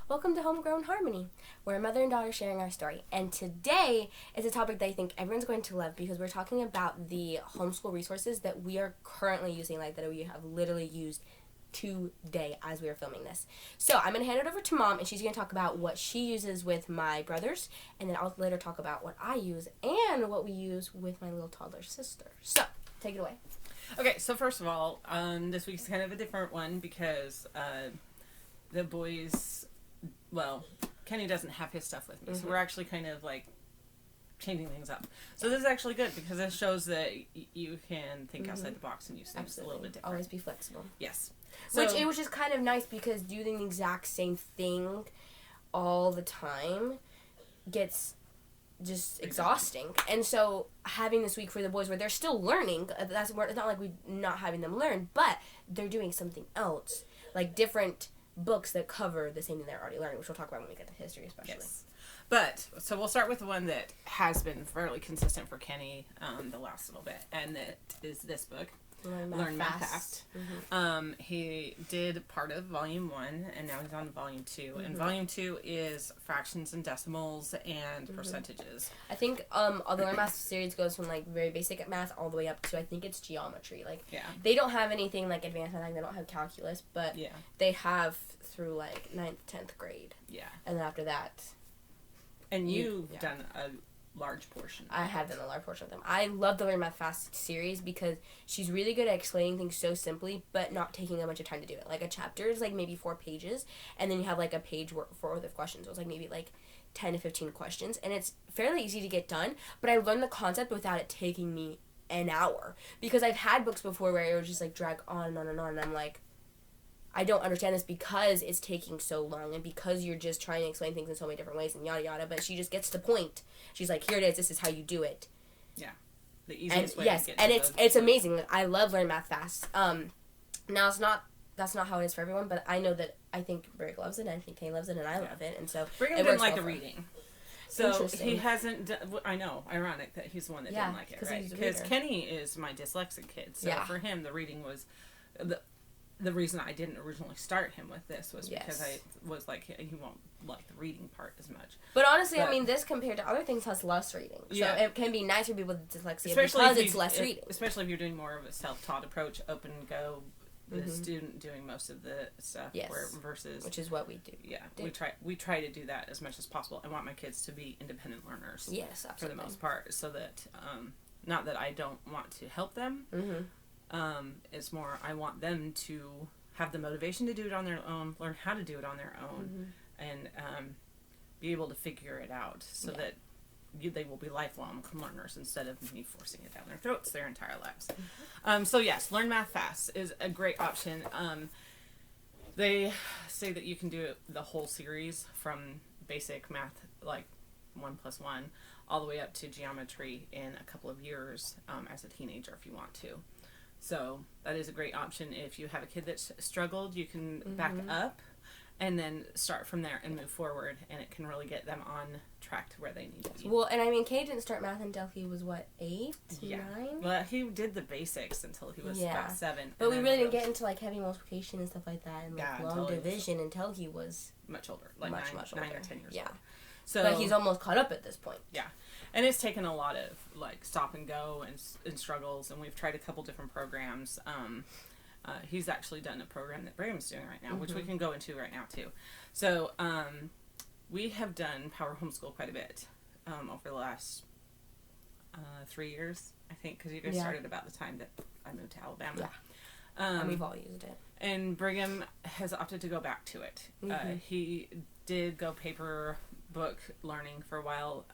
Welcome to Homegrown Harmony. We're a mother and daughter sharing our story. And today is a topic that I think everyone's going to love because we're talking about the homeschool resources that we are currently using, like that we have literally used today as we are filming this. So I'm going to hand it over to Mom, and she's going to talk about what she uses with my brothers, and then I'll later talk about what I use and what we use with my little toddler sister. So, take it away. Okay, so first of all, this week's kind of a different one because the boys, well, Kenny doesn't have his stuff with me, so we're actually kind of like changing things up. So this is actually good because this shows that you can think outside the box and use things a little bit different. Always be flexible. Yes. So, which is kind of nice because doing the exact same thing all the time gets just exhausting. And so having this week for the boys where they're still learning, it's not like we're not having them learn, but they're doing something else, like different books that cover the same thing they're already learning, which we'll talk about when we get to history especially. Yes. But, so we'll start with the one that has been fairly consistent for Kenny the last little bit, and that is this book, Learn Math Fast. He did part of Volume 1, and now he's on Volume 2. And Volume 2 is fractions and decimals and percentages. I think the Learn Math series goes from, like, very basic math all the way up to, I think it's geometry. Like, they don't have anything, like, advanced math, like, they don't have calculus, but they have through, like, 9th, 10th grade. Yeah. And then after that... And you've done a large portion. I have done a large portion of them. I love the Learn Math Fast series because she's really good at explaining things so simply, but not taking a bunch of time to do it. Like, a chapter is, like, maybe 4 pages, and then you have, like, a page worth of questions. So it's, like, maybe, like, 10 to 15 questions, and it's fairly easy to get done, but I learned the concept without it taking me an hour. Because I've had books before where it would just, like, drag on and on and on, and I'm like, I don't understand this because it's taking so long and because you're just trying to explain things in so many different ways and yada yada, but she just gets to the point. She's like, here it is, this is how you do it. Yeah. The easiest way to get to it's the amazing. I love Learn Math Fast. Now that's not how it is for everyone, but I know that I think Brig loves it and I think Kay loves it and I love it, and so Brig didn't like the reading. So he hasn't I know, ironic that he's the one that didn't like it, right? Because Kenny is my dyslexic kid, so for him the reading was the reason I didn't originally start him with this was because I was like, he won't like the reading part as much. But honestly, I mean, this compared to other things has less reading. So it can be nice for people with dyslexia because it's less reading. Especially if you're doing more of a self-taught approach, open and go, the student doing most of the stuff. Versus... Which is what we do. Yeah, we try to do that as much as possible. I want my kids to be independent learners. Yes, absolutely. For the most part, so that, not that I don't want to help them, it's more I want them to have the motivation to do it on their own, learn how to do it on their own, and be able to figure it out so that they will be lifelong learners instead of me forcing it down their throats their entire lives. So yes, Learn Math Fast is a great option. They say that you can do the whole series from basic math, like 1 + 1, all the way up to geometry in a couple of years as a teenager if you want to. So that is a great option. If you have a kid that's struggled, you can back up and then start from there and move forward, and it can really get them on track to where they need to be. Well, and I mean, Kay didn't start math until he was, what, 8? 9? Well, he did the basics until he was about 7. But we really didn't get into, like, heavy multiplication and stuff like that and, like, long division until he was... Much older. Like much 9 or 10 years old. So, but he's almost caught up at this point. Yeah. And it's taken a lot of, like, stop and go and struggles, and we've tried a couple different programs. He's actually done a program that Brigham's doing right now, which we can go into right now, too. So, we have done Power Homeschool quite a bit over the last 3 years, I think, because you guys started about the time that I moved to Alabama. Yeah. And we've all used it. And Brigham has opted to go back to it. He did go paper book learning for a while,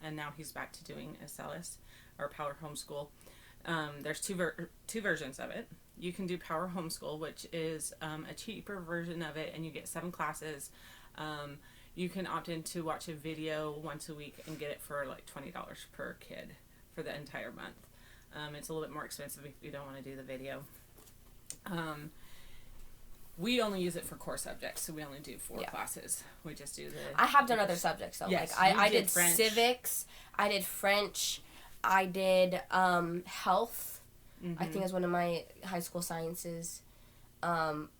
and now he's back to doing SLS or Power Homeschool. There's two versions of it. You can do Power Homeschool, which is a cheaper version of it, and you get 7 classes. You can opt in to watch a video once a week and get it for like $20 per kid for the entire month. It's a little bit more expensive if you don't want to do the video. We only use it for core subjects, so we only do 4 classes. We just do the... I have done other subjects, though. Yes, like, I did civics, I did French, I did health, I think is one of my high school sciences.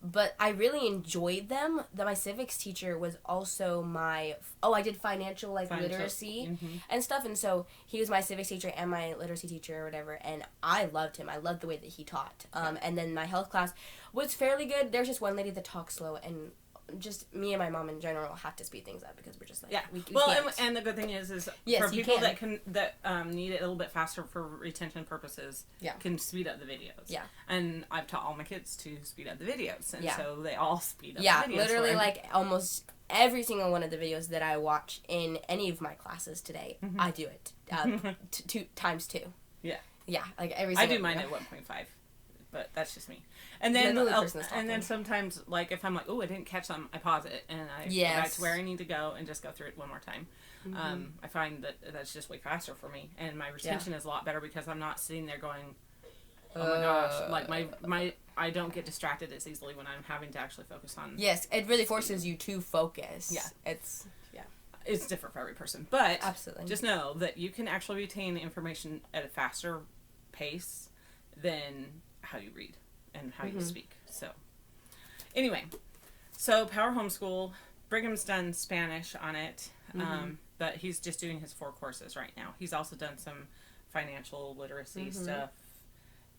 But I really enjoyed them. My civics teacher was also my, I did financial literacy and stuff, and so he was my civics teacher and my literacy teacher or whatever, and I loved him. I loved the way that he taught. And then my health class was fairly good. There's just one lady that talks slow, and just me and my mom in general have to speed things up because we're just like, we can't. And the good thing is yes, for people that need it a little bit faster for retention purposes, can speed up the videos. Yeah. And I've taught all my kids to speed up the videos, and so they all speed up the videos. Yeah, literally like almost every single one of the videos that I watch in any of my classes today, I do it times 2. Yeah. Yeah, like every single I do mine at 1.5. But that's just me. And then sometimes, like, if I'm like, oh, I didn't catch something, I pause it, and I get to where I need to go and just go through it one more time. I find that that's just way faster for me, and my retention is a lot better because I'm not sitting there going, oh my gosh, like I don't get distracted as easily when I'm having to actually focus on. Yes, it really forces you to focus. Yeah, it's different for every person, but absolutely, just know that you can actually retain information at a faster pace than how you read and how you speak. So anyway, so Power Homeschool, Brigham's done Spanish on it, but he's just doing his 4 courses right now. He's also done some financial literacy stuff,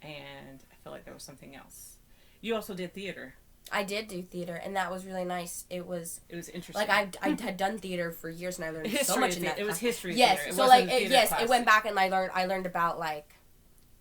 and I feel like there was something else. You also did theater. I did do theater, and that was really nice. It was interesting. Like I had done theater for years, and I learned so much in that. It was history. Yes, theater. So like it went back, and I learned about like.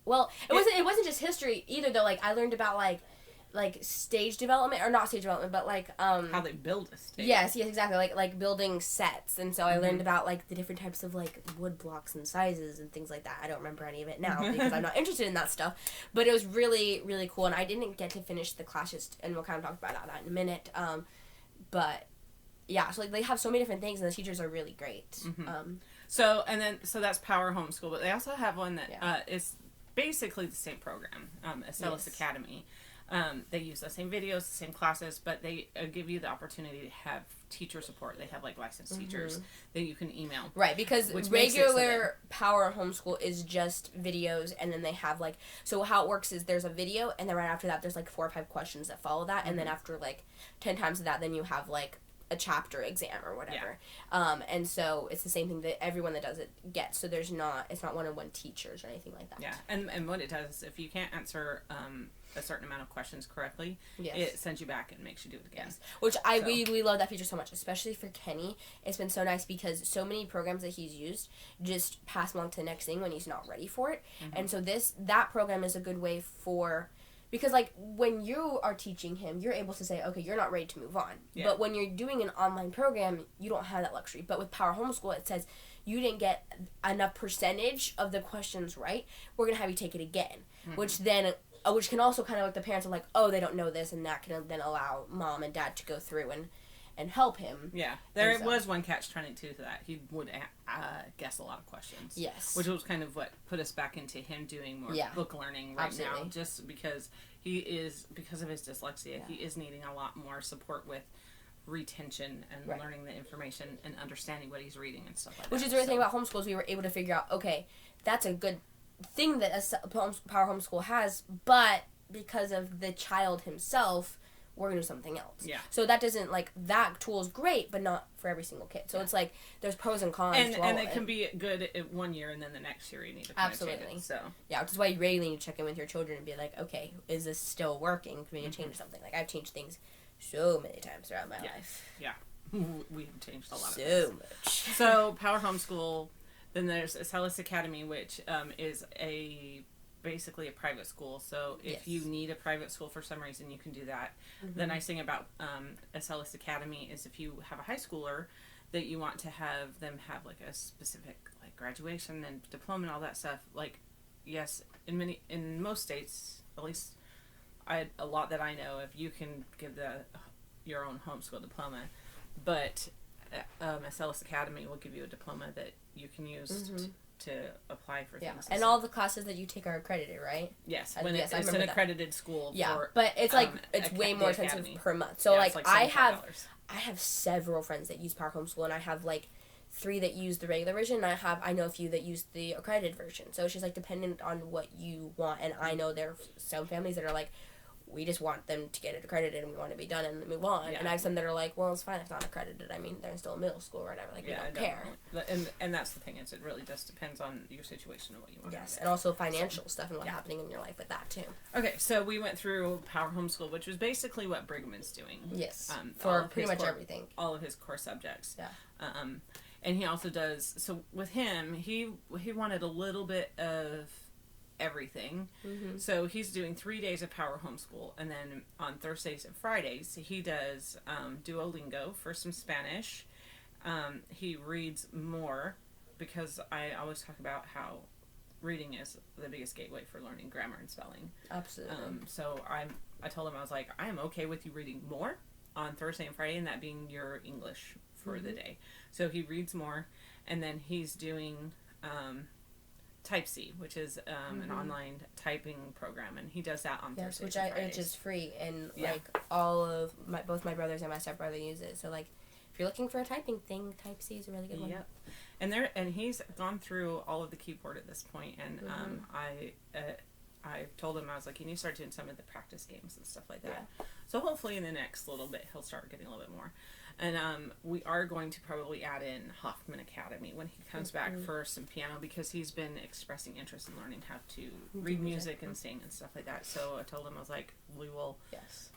Well, it wasn't just history either though. Like I learned about like stage development, or not stage development, but like how they build a stage. Yes, exactly. Like building sets, and so I learned about like the different types of like wood blocks and sizes and things like that. I don't remember any of it now because I'm not interested in that stuff. But it was really, really cool, and I didn't get to finish the classes, and we'll kind of talk about that in a minute. But yeah, so like they have so many different things, and the teachers are really great. So that's Power Homeschool, but they also have one that is basically the same program, Acellus Academy. They use the same videos, the same classes, but they give you the opportunity to have teacher support. They have like licensed teachers that you can email. Right, because regular Power Homeschool is just videos, and then they have like, so how it works is there's a video, and then right after that there's like 4 or 5 questions that follow that, and then after like 10 times of that, then you have like a chapter exam or whatever. And so it's the same thing that everyone that does it gets. So it's not one-on-one teachers or anything like that. Yeah, and what it does, if you can't answer a certain amount of questions correctly, it sends you back and makes you do it again. Yes. Which we love that feature so much, especially for Kenny. It's been so nice because so many programs that he's used just pass him on to the next thing when he's not ready for it. And so that program is a good way for. Because, like, when you are teaching him, you're able to say, okay, you're not ready to move on. Yeah. But when you're doing an online program, you don't have that luxury. But with Power Homeschool, it says, you didn't get enough percentage of the questions right, we're going to have you take it again. Which can also kind of, like, the parents are like, oh, they don't know this, and that can then allow mom and dad to go through and help him. Yeah. There was one catch-22 to that. He would guess a lot of questions. Yes. Which was kind of what put us back into him doing more book learning right now. Just because because of his dyslexia, he is needing a lot more support with retention and learning the information and understanding what he's reading and stuff like that. Which is the really thing about homeschool is we were able to figure out, okay, that's a good thing that a Power Homeschool has, but because of the child himself, we're going to do something else. Yeah. So that doesn't, like, that tool is great, but not for every single kid. So it's like, there's pros and cons to all and it can be good at 1 year, and then the next year you need to change it. So. Yeah, which is why you really need to check in with your children and be like, okay, is this still working? Can we change something? Like, I've changed things so many times throughout my life. Yeah. We've changed a lot of things. So much. So, Power Homeschool, then there's Acellus Academy, which is basically a private school. So if you need a private school for some reason, you can do that. The nice thing about Acellus Academy is if you have a high schooler that you want to have them have like a specific like graduation and diploma and all that stuff, like yes, in most states, at least a lot that I know of, you can give your own homeschool diploma, but Acellus Academy will give you a diploma that you can use to apply for things. And all the classes that you take are accredited, right? Yes, it's an accredited school. Yeah, but it's like it's way more expensive per month. So like I have several friends that use Power Homeschool, and I have like 3 that use the regular version, and I know a few that use the accredited version. So it's just like dependent on what you want. And I know there are some families that are like, we just want them to get it accredited and we want to be done and move on. Yeah. And I have some that are like, well, it's fine if it's not accredited. I mean, they're still in middle school or whatever. Like, we don't care. And that's the thing, is it really just depends on your situation and what you want. Yes, and also financial stuff and what's happening in your life with that, too. Okay, so we went through Power Homeschool, which was basically what Brigham is doing. Yes, for pretty much everything. All of his core subjects. Yeah. And he also does, so with him, he wanted a little bit of everything. Mm-hmm. So he's doing 3 days of Power Homeschool, and then on Thursdays and Fridays, he does Duolingo for some Spanish. He reads more, because I always talk about how reading is the biggest gateway for learning grammar and spelling. Absolutely. So I told him, I was like, I am okay with you reading more on Thursday and Friday, and that being your English for the day. So he reads more, and then he's doing Type C, which is an online typing program, and he does that on Thursdays and Fridays. Which is free, and like all of both my brothers and my stepbrother use it. So like, if you're looking for a typing thing, Type C is a really good one. Yep. And he's gone through all of the keyboard at this point, and I told him, I was like, you need to start doing some of the practice games and stuff like that. Yeah. So hopefully in the next little bit he'll start getting a little bit more. And we are going to probably add in Hoffman Academy when he comes back for some piano, because he's been expressing interest in learning how to read music and sing and stuff like that. So I told him, I was like, we will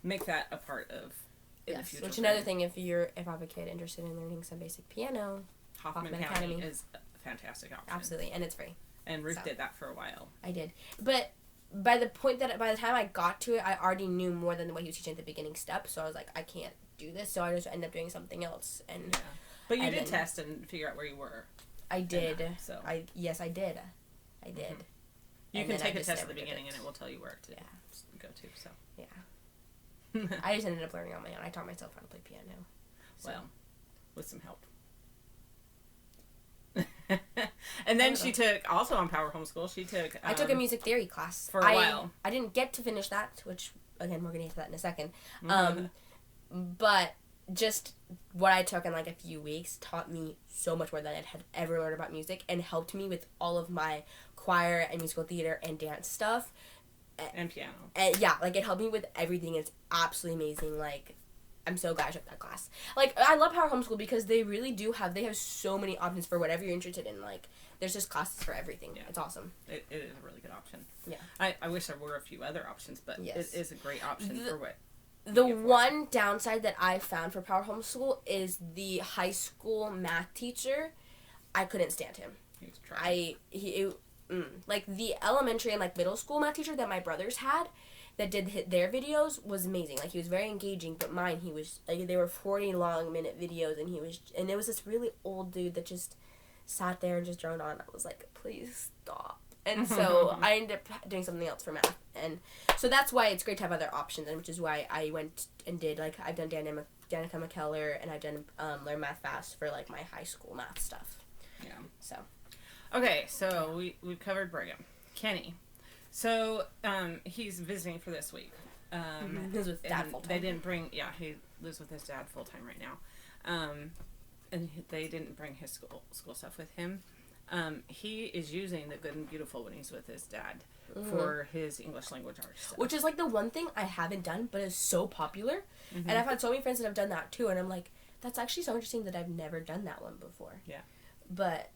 make that a part of in the future. Which another thing, if I have a kid interested in learning some basic piano, Hoffman Academy is a fantastic option. Absolutely, and it's free. And Ruth did that for a while. I did. But by the time I got to it, I already knew more than what he was teaching at the beginning step, so I was like, I can't do this, so I just ended up doing something else. And but you did test and figure out where you were. I did. So I did. I did. Mm-hmm. You can take a test at the beginning, and it will tell you where to go to. So I just ended up learning on my own. I taught myself how to play piano. So. Well, with some help. And then she took, also on Power Homeschool, I took a music theory class for a while. I didn't get to finish that, which again we're gonna get to that in a second. But just what I took in like a few weeks taught me so much more than I had ever learned about music, and helped me with all of my choir and musical theater and dance stuff. And piano. And like it helped me with everything. It's absolutely amazing. Like, I'm so glad I took that class. Like, I love Power Homeschool because they really do have so many options for whatever you're interested in. Like, there's just classes for everything. Yeah. It's awesome. It is a really good option. Yeah. I wish there were a few other options, but it is a great option for what. The one downside that I found for Power Homeschool is the high school math teacher. I couldn't stand him. He was trying. Like, the elementary and, like, middle school math teacher that my brothers had that did their videos was amazing. Like, he was very engaging, but mine, he was, like, they were 40-long-minute videos, and it was this really old dude that just sat there and just droned on. I was like, please stop. And so I ended up doing something else for math. And so that's why it's great to have other options, and which is why I went and did, like, I've done Danica McKellar, and I've done Learn Math Fast for, like, my high school math stuff. Yeah. So. Okay, so we've covered Brigham. Kenny. So, he's visiting for this week. He lives with dad full-time. They didn't bring, he lives with his dad full-time right now. And they didn't bring his school stuff with him. He is using the Good and Beautiful when he's with his dad for his English language arts stuff. Which is, like, the one thing I haven't done, but is so popular. And I've had so many friends that have done that, too, and I'm like, that's actually so interesting that I've never done that one before. Yeah. But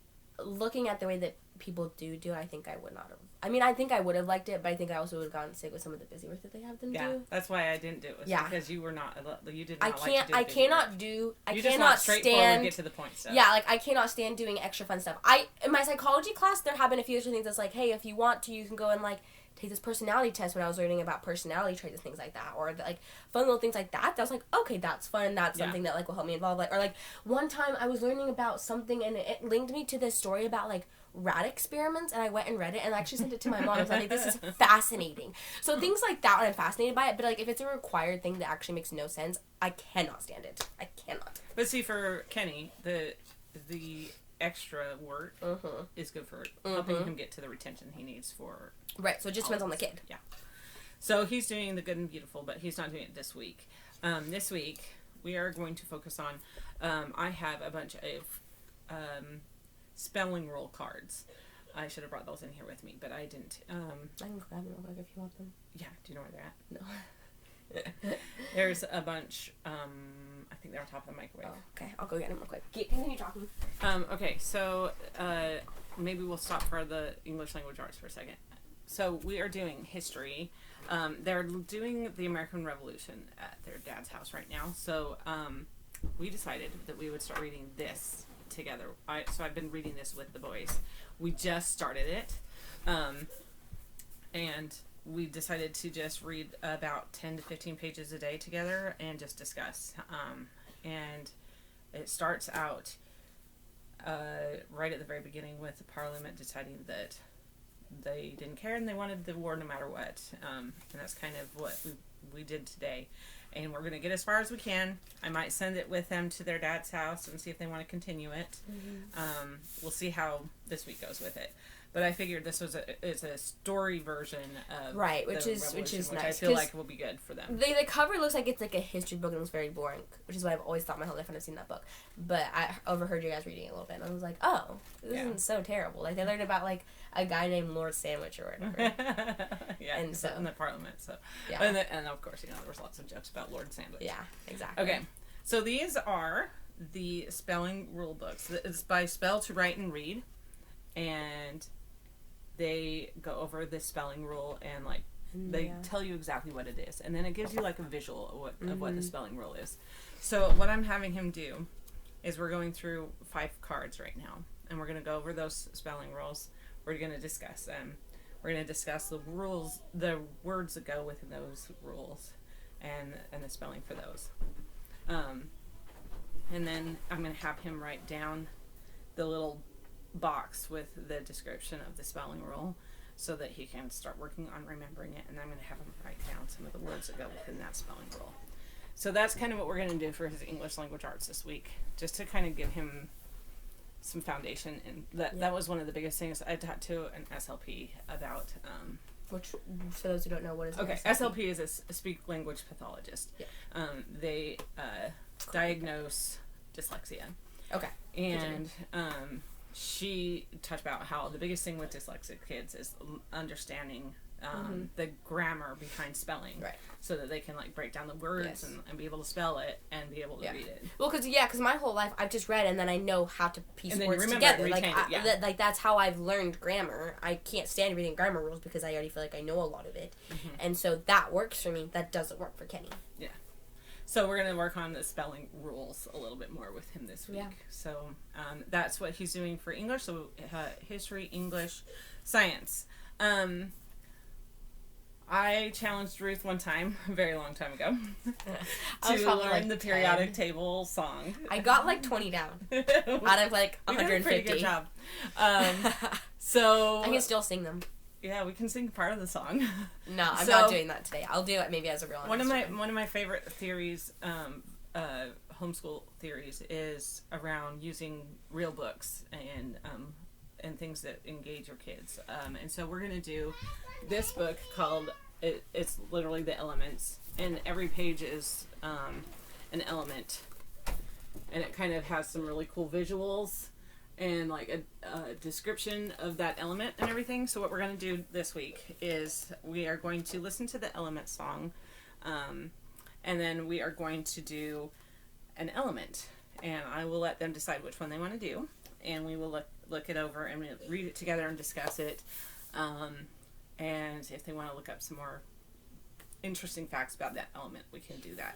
looking at the way that people do, I think I would not have. I mean, I think I would have liked it, but I think I also would have gotten sick with some of the busy work that they have them do. Yeah, that's why I didn't do it. Because you were not, you did not I cannot stand. Get to the point stuff. Yeah, like, I cannot stand doing extra fun stuff. In my psychology class, there have been a few extra things that's like, hey, if you want to, you can go and, like, take this personality test when I was learning about personality traits and things like that, or like fun little things like that. I was like, okay, that's fun. That's something that like will help me involve. Like, or like one time I was learning about something and it linked me to this story about like rat experiments, and I went and read it and I actually sent it to my mom. I was like, this is fascinating. So things like that, I'm fascinated by it. But like if it's a required thing that actually makes no sense, I cannot stand it. I cannot. But see, for Kenny, the extra work is good for helping him get to the retention he needs for. Right, so it just depends on the kid. Yeah. So he's doing the Good and Beautiful, but he's not doing it this week. This week, we are going to focus on, I have a bunch of spelling rule cards. I should have brought those in here with me, but I didn't. I can grab them real quick if you want them. Yeah, do you know where they're at? No. There's a bunch. I think they're on top of the microwave. Oh, okay, I'll go get them real quick. Continue talking. Okay, so maybe we'll stop for the English language arts for a second. So we are doing history. They're doing the American Revolution at their dad's house right now. So we decided that we would start reading this together. So I've been reading this with the boys. We just started it. And we decided to just read about 10 to 15 pages a day together and just discuss. And it starts out right at the very beginning with the Parliament deciding that they didn't care and they wanted the war no matter what. And that's kind of what we did today. And we're going to get as far as we can. I might send it with them to their dad's house and see if they want to continue it. Mm-hmm. We'll see how this week goes with it. But I figured this was a story version of which is nice. I feel like will be good for them. The cover looks like it's like a history book and it looks very boring, which is what I've always thought my whole life when I've seen that book. But I overheard you guys reading it a little bit and I was like, oh, this isn't so terrible. Like they learned about like a guy named Lord Sandwich or whatever. Yeah, and so in the Parliament. So yeah, and of course there was lots of jokes about Lord Sandwich. Yeah, exactly. Okay, so these are the spelling rule books. It's by Spell to Write and Read, and they go over the spelling rule and like they tell you exactly what it is, and then it gives you like a visual of what the spelling rule is. So what I'm having him do is we're going through 5 cards right now, and we're going to go over those spelling rules. We're going to discuss them. We're going to discuss the rules, the words that go within those rules, and the spelling for those. And then I'm going to have him write down the little box with the description of the spelling rule so that he can start working on remembering it, and I'm going to have him write down some of the words that go within that spelling rule. So that's kind of what we're going to do for his English language arts this week, just to kind of give him some foundation. And that was one of the biggest things I talked to an SLP about. Which, for those who don't know, what is okay, SLP is a speak language pathologist. Yeah. They diagnose dyslexia. Okay. And she talked about how the biggest thing with dyslexic kids is understanding the grammar behind spelling, right? So that they can like break down the words and be able to spell it and be able to read it. Well, because my whole life I've just read and then I know how to piece words together. Like that's how I've learned grammar. I can't stand reading grammar rules because I already feel like I know a lot of it, and so that works for me. That doesn't work for Kenny. Yeah. So we're going to work on the spelling rules a little bit more with him this week. Yeah. So that's what he's doing for English. So history, English, science. I challenged Ruth one time, a very long time ago, to learn the periodic table song. I got like 20 down out of like 150. We did a pretty good job. So I can still sing them. Yeah, we can sing part of the song. No, I'm not doing that today. I'll do it maybe as a real one of my favorite theories, homeschool theories, is around using real books and things that engage your kids. And so we're gonna do this book called it's literally the elements, and every page is an element, and it kind of has some really cool visuals and like a description of that element and everything. So what we're going to do this week is we are going to listen to the element song, and then we are going to do an element, and I will let them decide which one they want to do, and we will look it over and we'll read it together and discuss it, and if they want to look up some more interesting facts about that element, we can do that,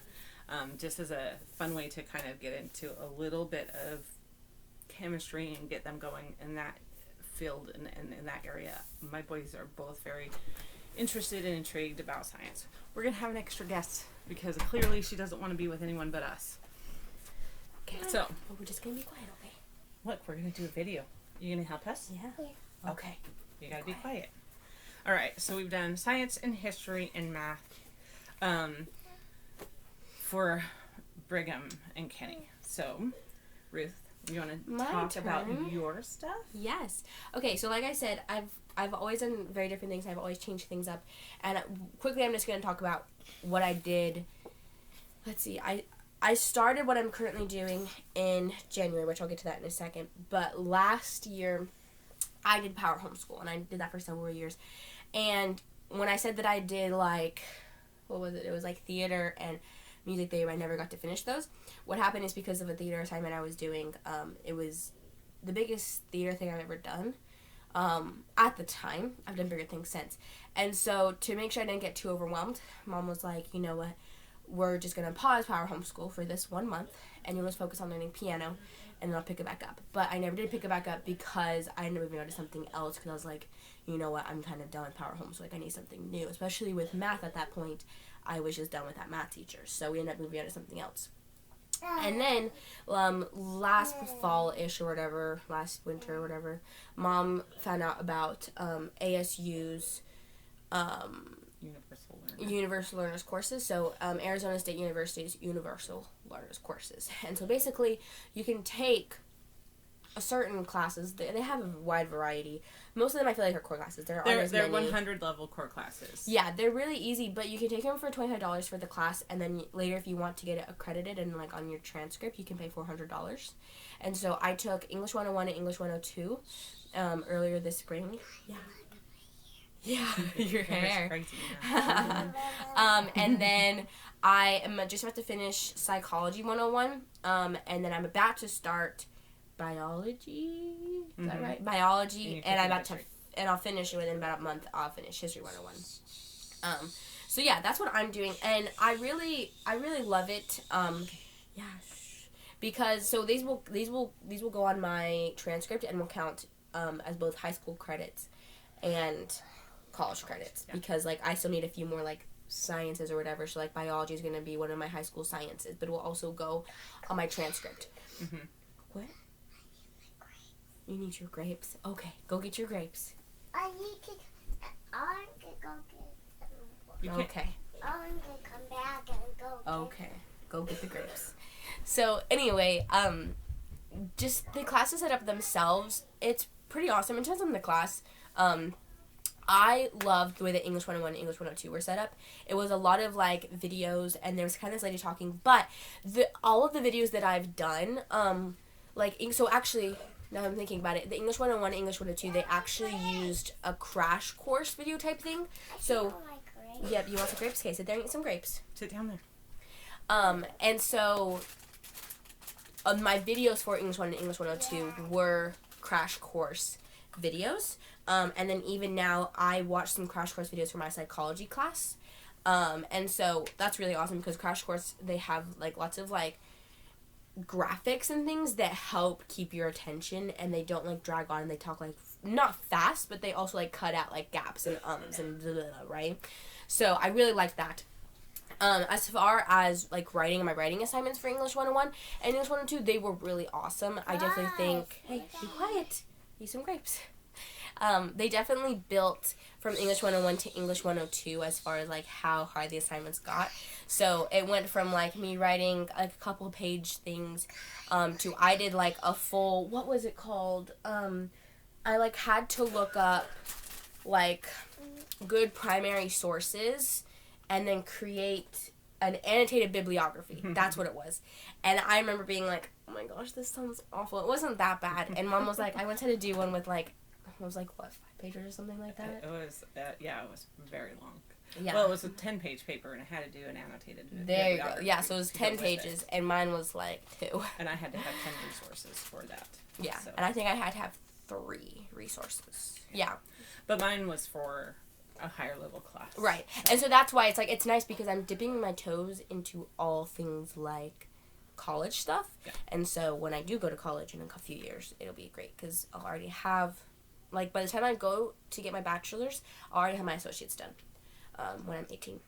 just as a fun way to kind of get into a little bit of chemistry and get them going in that field and in that area. My boys are both very interested and intrigued about science. We're going to have an extra guest because clearly she doesn't want to be with anyone but us. Okay. So, well, we're just going to be quiet, okay? Look, we're going to do a video. You going to help us? Yeah. Okay. You got to be quiet. All right. So we've done science and history and math for Brigham and Kenny. So, Ruth, you want to talk about your stuff? Yes. Okay, so like I said, I've always done very different things. I've always changed things up. And quickly, I'm just going to talk about what I did. Let's see. I started what I'm currently doing in January, which I'll get to that in a second. But last year, I did power homeschool, and I did that for several years. And when I said that I did, like, what was it? It was like theater and music theory. I never got to finish those. What happened is because of a theater assignment I was doing, it was the biggest theater thing I've ever done. At the time, I've done bigger things since. And so to make sure I didn't get too overwhelmed, Mom was like, you know what, we're just going to pause Power Homeschool for this 1 month, and you'll just focus on learning piano, and then I'll pick it back up. But I never did pick it back up because I ended up moving on to something else, because I was like, you know what, I'm kind of done with Power Homeschool. Like, I need something new, especially with math at that point. I was just done with that math teacher, so we ended up moving on to something else. And then, last fall-ish or whatever, last winter or whatever, Mom found out about ASU's Universal Learners courses. So, Arizona State University's Universal Learners courses. And so, basically, you can take certain classes. They have a wide variety. Most of them I feel like are core classes. They're 100 level core classes. Yeah, they're really easy, but you can take them for $25 for the class, and then later if you want to get it accredited and like on your transcript, you can pay $400. And so I took English 101 and English 102 earlier this spring. Yeah, your hair. And then I am just about to finish Psychology 101, and then I'm about to start biology. Is that right? Biology, and I'll finish it within about a month. I'll finish History 101. So yeah, that's what I'm doing, and I really love it. Because so these will go on my transcript and will count as both high school credits and college credits, because like I still need a few more like sciences or whatever. So like biology is going to be one of my high school sciences, but it will also go on my transcript. What? You need your grapes? Okay, go get your grapes. I need to go get them. Okay. I want to come back and go. Okay, go get the grapes. So anyway, just the classes set up themselves, it's pretty awesome. In terms of the class, I loved the way that English 101 and English 102 were set up. It was a lot of like videos, and there was kind of this lady talking, but all of the videos that I've done, so actually, now I'm thinking about it, the English 101 and English 102, they actually used a crash course video type thing. So, yep, you want some grapes? Okay, sit there and eat some grapes. Sit down there. And so, my videos for English 1 and English 102 were crash course videos. And then even now, I watch some crash course videos for my psychology class. And so, that's really awesome, because crash course, they have, like, lots of, like, graphics and things that help keep your attention, and they don't like drag on, and they talk like not fast, but they also like cut out like gaps and and blah, blah, blah, right? So I really like that. As far as like my writing assignments for English 101 and English 102, they were really awesome. I definitely think, hey, be quiet, eat some grapes. They definitely built from English 101 to English 102 as far as like how hard the assignments got. So it went from like me writing like a couple page things to I did like a full, what was it called? I like had to look up like good primary sources and then create an annotated bibliography. That's what it was. And I remember being like, oh my gosh, this sounds awful. It wasn't that bad. And Mom was like, I went to do one with like, it was like, what, 5 pages or something like that? It was, it was very long. Yeah. Well, it was a 10-page paper, and I had to do an annotated. There you go. Yeah, so it was 10 pages, and mine was like 2. And I had to have 10 resources for that. Yeah, so. And I think I had to have 3 resources. Yeah. But mine was for a higher level class. Right. So. And so that's why it's like, it's nice because I'm dipping my toes into all things like college stuff. Yeah. And so when I do go to college in a few years, it'll be great because I'll already have, like, by the time I go to get my bachelor's, I'll already have my associates done when I'm 18.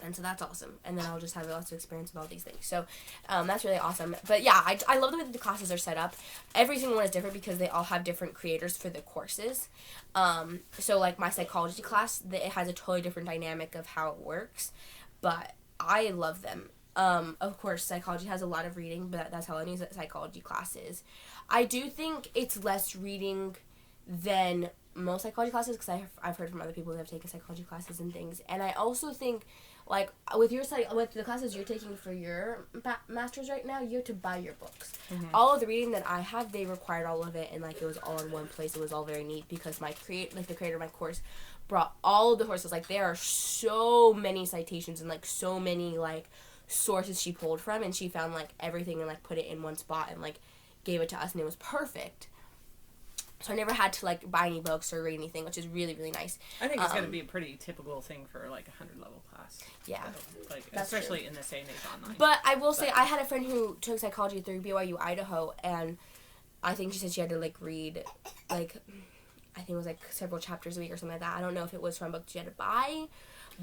And so that's awesome. And then I'll just have lots of experience with all these things. So that's really awesome. But yeah, I love the way that the classes are set up. Every single one is different because they all have different creators for the courses. So like my psychology class, it has a totally different dynamic of how it works. But I love them. Of course, psychology has a lot of reading, but that's how any psychology class is. I do think it's less reading than most psychology classes because I've heard from other people that have taken psychology classes and things. And I also think like with with the classes you're taking for your master's right now, you have to buy your books. All of the reading that I have, they required all of it, and like it was all in one place. It was all very neat because the creator of my course brought all of the sources. Like there are so many citations and like so many like sources she pulled from, and she found like everything and like put it in one spot and like gave it to us, and it was perfect. So I never had to like buy any books or read anything, which is really, really nice. I think it's going to be a pretty typical thing for like 100 level class. Yeah, like especially in this day and age online. But I will say I had a friend who took psychology through BYU Idaho, and I think she said she had to like read like I think it was like several chapters a week or something like that. I don't know if it was from books she had to buy,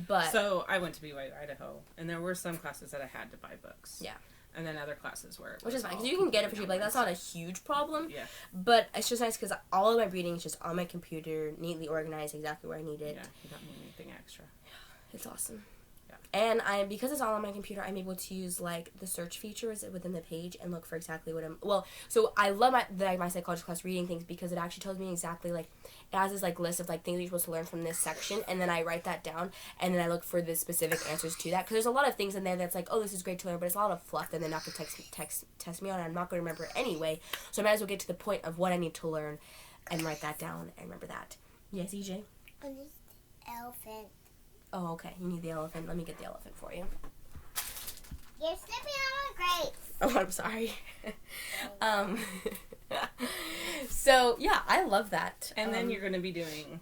but so I went to BYU Idaho, and there were some classes that I had to buy books. Yeah. And then other classes where it which was is fine because you can get it for cheap. Like that's not a huge problem. Yeah. But it's just nice because all of my reading is just on my computer, neatly organized, exactly where I need it. Yeah, you don't need anything extra. It's awesome. Yeah. And because it's all on my computer, I'm able to use like the search features within the page and look for exactly what I'm. Well, so I love my psychology class reading things because it actually tells me exactly like it has this like list of like things you're supposed to learn from this section, and then I write that down and then I look for the specific answers to that because there's a lot of things in there that's like, oh, this is great to learn, but it's a lot of fluff that they're not gonna test me on, and I'm not gonna remember it anyway. So I might as well get to the point of what I need to learn and write that down and remember that. Yes, EJ. I need the elephant. Oh, okay. You need the elephant. Let me get the elephant for you. You're stepping on my grapes. Oh, I'm sorry. So, yeah, I love that. And then you're going to be doing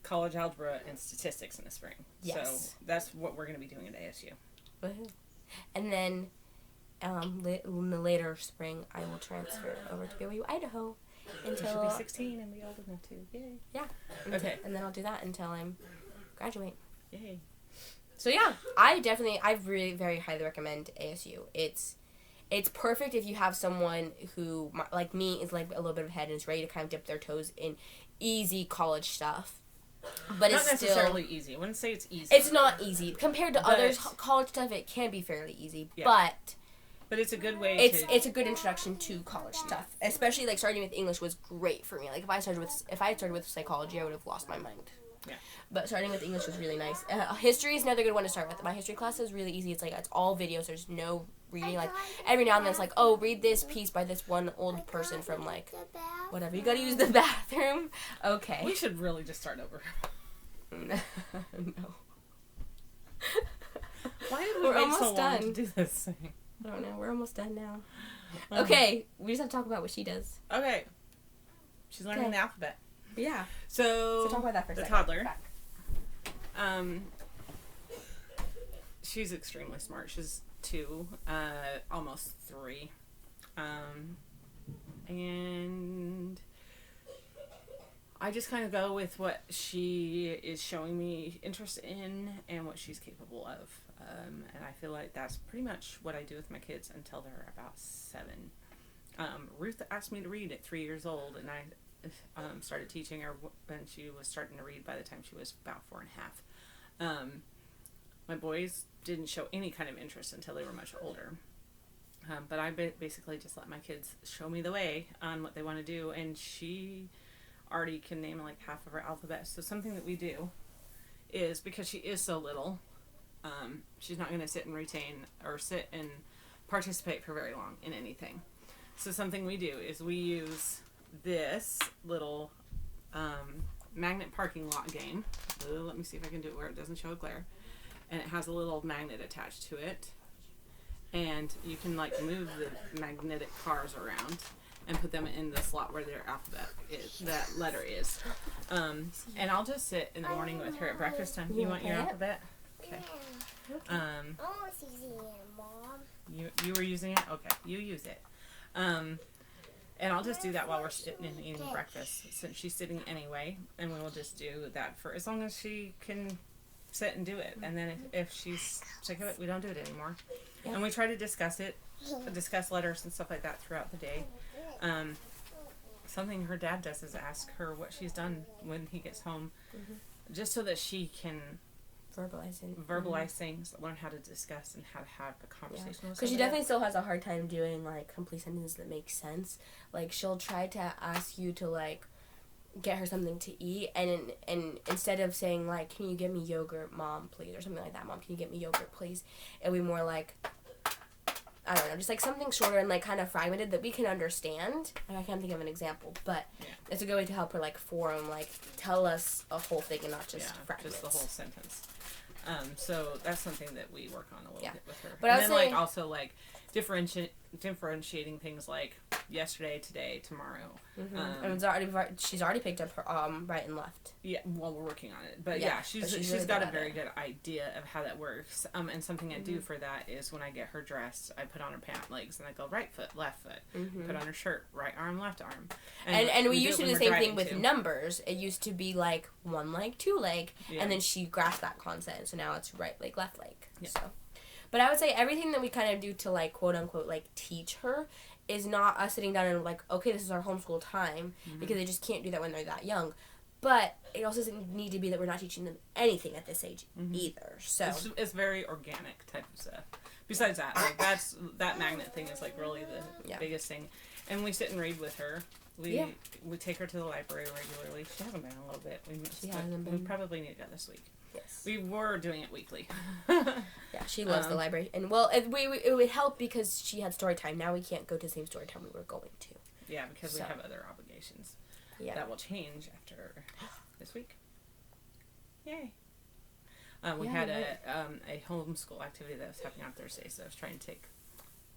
college algebra and statistics in the spring. Yes. So that's what we're going to be doing at ASU. And then in the later spring, I will transfer over to BYU Idaho until... She'll be 16 and be old enough to. Yay. Yeah. Okay. And then I'll do that until I graduate. Yay. So yeah, I really very highly recommend ASU. It's perfect if you have someone who, like me, is like a little bit of a head and is ready to kind of dip their toes in easy college stuff. But Not it's necessarily easy. I wouldn't say it's easy. It's not easy. Compared to others college stuff, it can be fairly easy. Yeah. But it's a good way it's a good introduction to college stuff. Especially like starting with English was great for me. Like if I had started with psychology, I would have lost my mind. Yeah. But starting with English was really nice. History is another good one to start with. My history class is really easy. It's all videos. There's no reading. Like every now and then it's like, oh, read this piece by this one old person from like whatever. You gotta use the bathroom. Okay. We should really just start over. No. Why did we We're wait almost so long done. to do this thing? I don't know. We're almost done now. Okay. We just have to talk about what she does. Okay. She's learning the alphabet. Yeah. So talk about that for a the second. toddler. She's extremely smart. She's 2, almost 3, and I just kind of go with what she is showing me interest in and what she's capable of, and I feel like that's pretty much what I do with my kids until they're about 7. Ruth asked me to read at 3 years old, and I started teaching her when she was starting to read by the time she was about 4.5. My boys didn't show any kind of interest until they were much older. But I basically just let my kids show me the way on what they want to do, and she already can name like half of her alphabet. So something that we do is, because she is so little, she's not going to sit and retain or sit and participate for very long in anything. So something we do is we use this little magnet parking lot game. Let me see if I can do it where it doesn't show a glare. And it has a little magnet attached to it. And you can like move the magnetic cars around and put them in the slot where their alphabet is, that letter is. And I'll just sit in the morning with her at breakfast time. You want your alphabet? Okay. I was using it, Mom. You were using it? Okay, you use it. And I'll just do that while we're sitting and eating breakfast, since she's sitting anyway, and we will just do that for as long as she can sit and do it. And then if she's sick of it, we don't do it anymore. Yeah. And we try to discuss letters and stuff like that throughout the day. Something her dad does is ask her what she's done when he gets home, just so that she can verbalize things, learn how to discuss and how to have a conversation. Because she definitely still has a hard time doing like complete sentences that make sense. Like she'll try to ask you to like get her something to eat, and instead of saying like, can you get me yogurt, Mom, please, or something like that, Mom, can you get me yogurt, please, it'll be more like, I don't know, just like something shorter and like kind of fragmented that we can understand. Like, I can't think of an example, but it's a good way to help her like form, like tell us a whole thing and not just fragments. Just the whole sentence. So that's something that we work on a little bit with her. But and then like also like differentiating things like yesterday, today, tomorrow. And she's already picked up her right and left. Yeah, well, we're working on it, but she's really got a very good idea of how that works. And something I do for that is when I get her dressed, I put on her pant legs and I go right foot, left foot. Put on her shirt, right arm, left arm. And we used to do the same thing with numbers. It used to be like 1 leg, 2 leg, and then she grasped that concept. So now it's right leg, left leg. Yeah. So. But I would say everything that we kind of do to, like, quote-unquote, like, teach her is not us sitting down and, like, okay, this is our homeschool time, because they just can't do that when they're that young. But it also doesn't need to be that we're not teaching them anything at this age either. So it's very organic type of stuff. Besides that, like, that magnet thing is, like, really the biggest thing. And we sit and read with her. We take her to the library regularly. She hasn't been in a little bit. We probably need to go this week. Yes. We were doing it weekly. Yeah, she loves the library. And, well, it would help because she had story time. Now we can't go to the same story time we were going to. Yeah, because we have other obligations. Yeah. That will change after this week. Yay. We had a homeschool activity that was happening on Thursday, so I was trying to take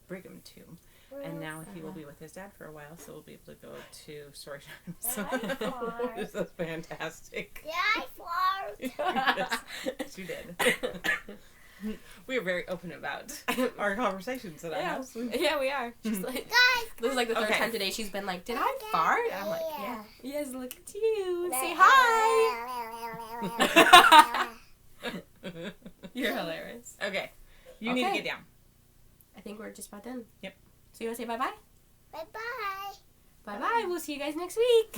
Brigham to. And now he will be with his dad for a while, so we'll be able to go to story times. This is fantastic. Yeah, I fart. Yes, you did. We are very open about our conversations at our house. Yeah, we are. She's like, this is like the third time today she's been like, did I fart? I'm like, yeah. Yes, look at you. Say hi. You're hilarious. Okay. You need to get down. I think we're just about done. Yep. So you want to say bye-bye? Bye-bye. Bye-bye. We'll see you guys next week.